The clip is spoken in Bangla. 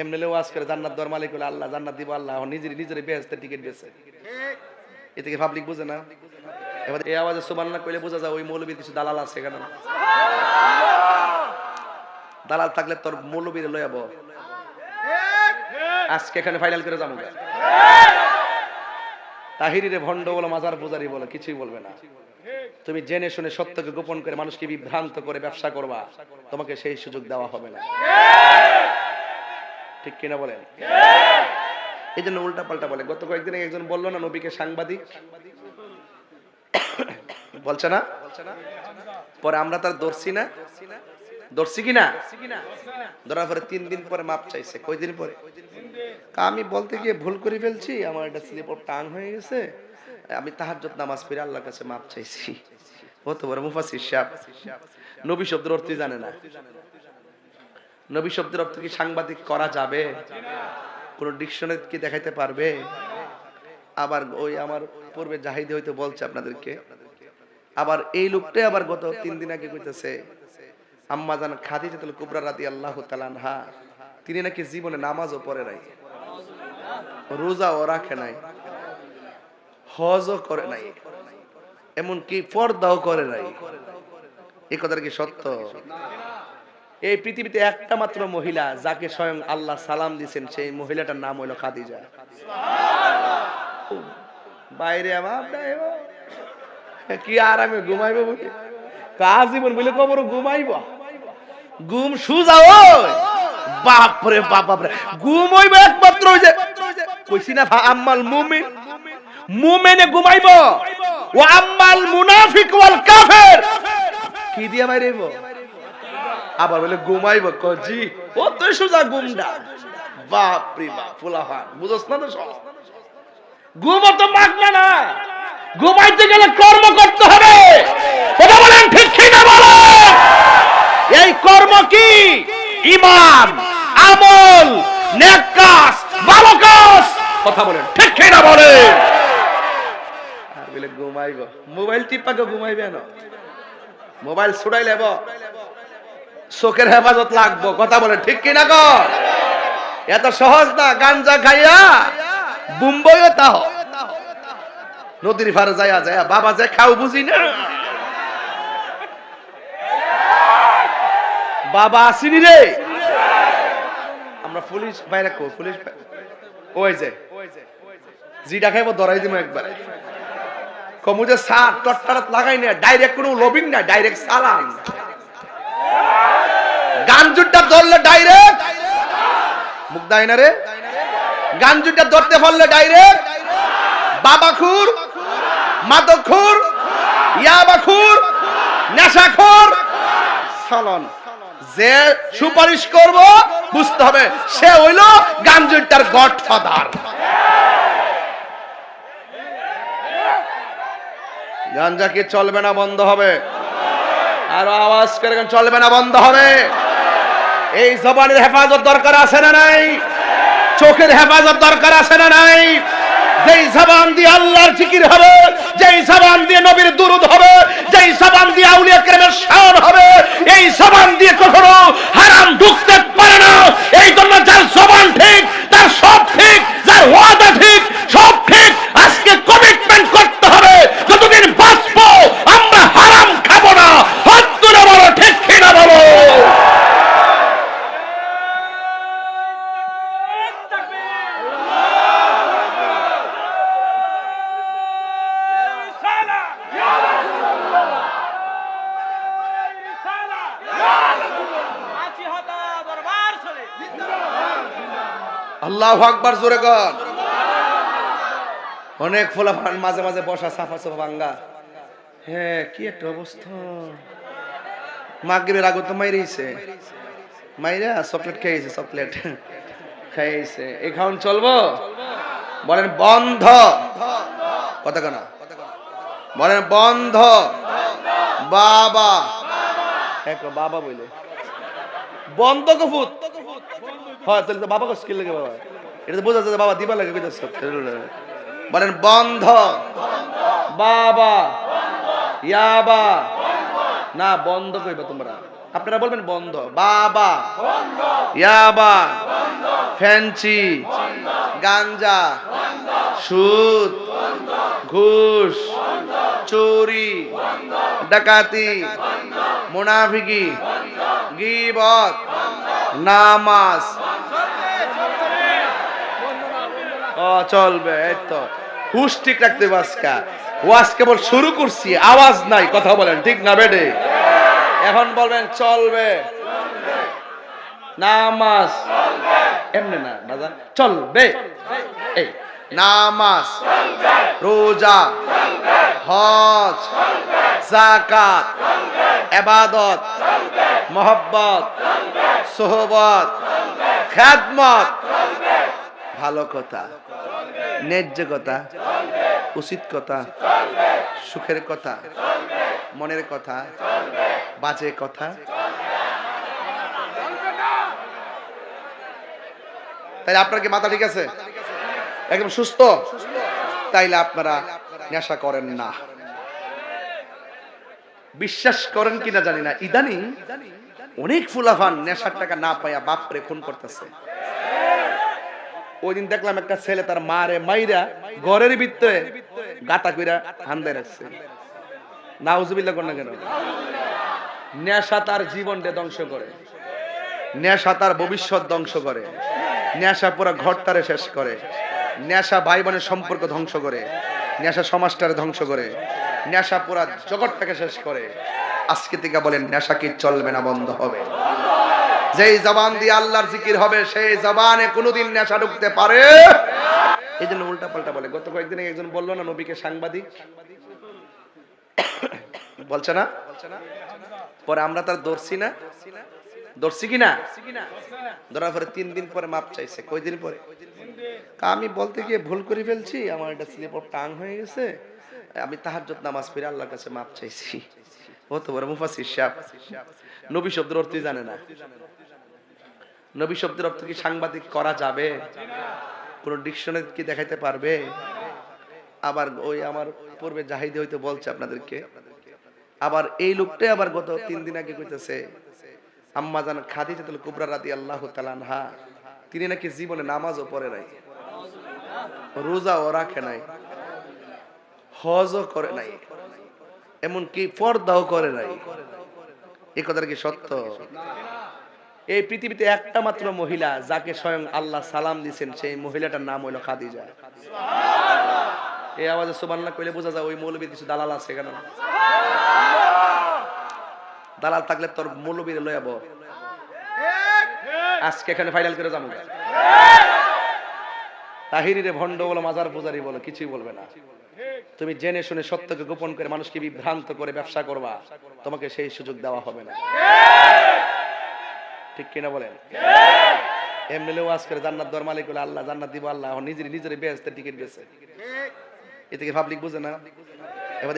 এমনিলে ওয়াজ করে জান্নাত দেওয়ার মালিক হলো আল্লাহ, জান্নাত দিব আল্লাহ, নিজের বেহেশতের টিকিট বেছে। এ থেকে পাবলিক বুঝে না। এবার এই আওয়াজে সুবহানাল্লাহ কইলে বোঝা যায় ওই মৌলবীর কিছু দালাল আছে এখানে। দালাল থাকলে তোর মৌলবীরে লই যাবো আজকে এখানে ফাইনাল করে যাবো। তাহিরিরে ভণ্ড বলো, মাজার পূজারি বলো, কিছুই বলবে না। তুমি জেনে শুনে সত্যকে গোপন করে মানুষকে বিভ্রান্ত করে ব্যবসা করবা, তোমাকে সেই সুযোগ দেওয়া হবে না। ঠিক কিনা বলেন? এই জন্য উল্টা পাল্টা বলে। গত কয়েকদিন একজন বললো না নবীকে সাংবাদিক বলছে না, পরে আমরা তার দর্শি না, দর্শি কিনা, ধরার পরে 3 দিন পরে মাপ চাইছে। কয়দিন পরে? আমি বলতে গিয়ে ভুল করে ফেলছি, আমার একটা স্লিপ অফ টাং হয়ে গেছে, আমি তাহাজ্জুদ নামাজ পড়ে আল্লাহর কাছে মাপ চাইছি। হতে পারে মুফাসসির সাহেব নবী শব্দের অর্থ জানে না। নবী শব্দের অর্থ কি সাংবাদিক করা যাবে? কোন ডিকশনারি কি দেখাইতে পারবে? আবার ওই আমার পূর্বে জাহিদ হয়তো বলছে আপনাদেরকে, আবার এই লোকটাই আবার গত 3 দিন আগে কইতেছে আম্মা জান খাদিজাতুল কুবরা রাদিয়াল্লাহু তাআলা আনহা তিনি নাকি জীবনে নামাজও পড়ে নাই, রোজাও রাখে নাই, হজও করে নাই, এমনকি পর্দাও করে নাই। এই কথাটা কি সত্য? এই পৃথিবীতে একটা মাত্র মহিলা যাকে স্বয়ং আল্লাহ সালাম দিয়েছেন, সেই মহিলাটার নাম হলো খাদিজা। বাইরে আমার কি আরামে ঘুমাইবো বলে জীবন বলে কবর ঘুমাইব, ঘুম সুজা বাপরে বাপরে ঘুম হইব একমাত্র ওই যে কইছি না আম্মাল মুমিন, মুমিনে ঘুমাইব, ও আম্মাল মুনাফিক ওয়াল কাফির কি দিয়া বাইরেব, আবার বলে ঘুমাইব কজি ও তো সুজা ঘুমডা। বাপরে বাপ ফুলাহান বুঝছ না তো সব ঘুম তো মাগনা না, ঘুমাইতে গেলে কর্ম করতে হবে। কথা বলেন ঠিক কি না বলেন? এই কর্ম কি? ঈমান, আমল, নেক কাজ, ভালো কাজ। কথা বলেন ঠিক কি না বলেন? আর বলে ঘুমাইব, মোবাইল টিপাকে ঘুমাইবে না, মোবাইল ছুড়াই লেব, চোখের হেফাজত লাগবো। কথা বলেন ঠিক কি না গো? এত সহজ না। গাঞ্জা খাইয়া বুম্বইও তাও নদীর পারে যায়া যায়া বাবা যে খাও বুঝি না, বাবা আসিনি রে। আমরা পুলিশ বাইরে কো পুলিশ ওই যে জিডা খাইবো ধরাই দিব একবার, কমু যে সার টটটারাত লাগাই না, ডাইরেক্ট কোনো লবিং না, ডাইরেক্ট সালাম। গাঞ্জুটা ধরলে ডাইরেক্ট মুখ দেয় না রে, গাঞ্জুটা ধরতে পারলে ডাইরেক্ট বাবাখুর, মাদকখুর, ইয়াবাখুর, নেশাখোর সালন। যে সুপারিশ করব বুঝতে হবে সে হইল গাঞ্জুটার গডফাদার। গাঞ্জা কি চলবে না বন্ধ হবে? আর আওয়াজ করে চলবে না বন্ধ হবে? এই জবানের হেফাজত দরকার আছে না নাই? চোখের হেফাজত দরকার আছে না নাই? যেই জবান দিয়ে আল্লাহর জিকির হবে, যেই জবান দিয়ে নবীর দুরূদ হবে, যেই জবান দিয়ে আউলিয়া কেরামের শান হবে, এই জবান দিয়ে কখনো হারাম ঢুকতে পারে না। এই জন্য যার জবান ঠিক তার সব ঠিক, যার ওয়াদা ঠিক সব ঠিক। আজকে কমিটমেন্ট করতে হবে যতদিন বাঁচবো আমরা হারাম খাবো না। হাত তুলে বলো ঠিক কিনা বলো? আল্লাহু আকবার জোরে কর। অনেক ফোলাফান মাঝে মাঝে বসা সাফা সাফা ভাঙ্গা। হ্যাঁ কি একটা অবস্থা। মাগরিবের আগে তো মাইরেছে, মাইরা চকলেট খাইছে, চকলেট খাইছে। এই খাওন চলবো? বলেন বন্ধ। কথা কেন বলেন বন্ধ? বাবা এক বাবা বলে বন্ধ কফুত হয় তাহলে তো বাবা স্কিল লাগে। বাবা এটা তো বোঝা যাচ্ছে বাবা দিবা লাগে। বলেন বন্ধ। বাবা ইয়াবা না বন্ধ কইবা তোমরা, আপনারা বলবেন বন্ধ। বাবা ইয়াবা ফ্যান্সি, গাঞ্জা, সুদ, ঘুষ, চুরি, ডাকাতি, মুনাফিকি, গীবত, নামাজ। চলবে। এই তো হুশ ঠিক রাখতে বাসকা। ওয়াজ কেবল শুরু করছি, আওয়াজ নাই, কথা বলেন ঠিক না বেডে? এখন বলবেন চলবে। নামাজ এমনি না বাজান, চলবে। এই নামাজ, রোজা, হজ, যাকাত, ইবাদত, মোহব্বত, সোহবত, খেদমত, ভালো কথা, ন্যায্য কথা, উচিত কথা, সুখের কথা, মনের কথা, বাজে কথা। তাইলে আপনার কি মাথা ঠিক আছে? একদম সুস্থ? তাইলে আপনারা নেশা করেন না। বিশ্বাস করেন কিনা জানি না, ইদানিং অনেক ফুলাফান নেশার টাকা না পাইয়া বাপরে খুন করতেছে। ওই দিন দেখলাম একটা ছেলে তার মারে মাইরা ঘরের ভিতরে গাতা কইরা হান্দায় রাখছে। নাউজুবিল্লাহ কোন না কেন? নেশা তার জীবনকে ধ্বংস করে, নেশা তার ভবিষ্যৎ ধ্বংস করে, নেশা পুরো ঘরটারে শেষ করে, নেশা ভাই বোনের সম্পর্ক ধ্বংস করে, নেশা সমাজটারে ধ্বংস করে, নেশা পুরো জগৎটাকে শেষ করে। আজকে থেকে বলেন নেশা কি চলবে না বন্ধ হবে? যেই জবান দিয়ে আল্লাহর জিকির হবে সেই জবানে কোনোদিন নেশা ঢুকতে পারে? এই জন্য উল্টা পাল্টা বলে। গত কয়েকদিন একজন বললো না নবীকে সাংবাদিক, বলছে না? পরে আমরা তার ধরছি না, ধরছি কিনা? ধরার পরে 3 দিন পরে মাপ চাইছে। কয়দিন পরে? আমি বলতে গিয়ে ভুল করে ফেলছি, আমার এটা স্লিপ অফ টাং হয়ে গেছে, আমি তাহাজ্জুদ নামাজ পড়ে আল্লাহর কাছে মাপ চাইছি। ও তো বড় মুফাসসির সাহেব, নবী শব্দের অর্থই জানে না। নবী শব্দের অর্থ কি সাংবাদিক করা যাবে? কোন ডিকশনারি কি দেখাইতে পারবে? আবার ওই আমার পূর্বে জাহিদি হয়তো বলছে আপনাদেরকে, আবার এই লোকটাই আবার গত 3 দিন আগে কইতেছে আম্মা জান খাদিজাতুল কুবরা রাদিয়াল্লাহু তাআলা আনহা তিনি নাকি জীবনে নামাজও পড়ে নাই, রোজাও রাখে নাই, হজও করে নাই, এমনকি পর্দাও করে নাই। এই কথাটা কি সত্য? এই পৃথিবীতে একটা মাত্র মহিলা যাকে স্বয়ং আল্লাহ সালাম দিয়েছেন, সেই মহিলাটার নাম হলো খাদিজা। এই আওয়াজে সুবহানাল্লাহ কইলে বোঝা যায় ওই মৌলবীর কিছু দালাল আছে। কেন দালাল থাকলে তোর মৌলবীরে লয়ে যাবো। আজকে এখানে ফাইনাল করে যাবো। তাহিরিরে ভণ্ড বলো, মাজার পূজারি বলো, কিছুই বলবে না। তুমি জেনে শুনে সত্যকে গোপন করে মানুষকে বিভ্রান্ত করে ব্যবসা করবা, তোমাকে সেই সুযোগ দেওয়া হবে না। ঠিক কিনা বলেন? এমএলএ ওয়াজ করে জান্নাত দেওয়ার মালিক হলো আল্লাহ, জান্নাত দিব আল্লাহ, নিজের বেহেশতের টিকিট বেচে। এতে কি পাবলিক বুঝে না? এবার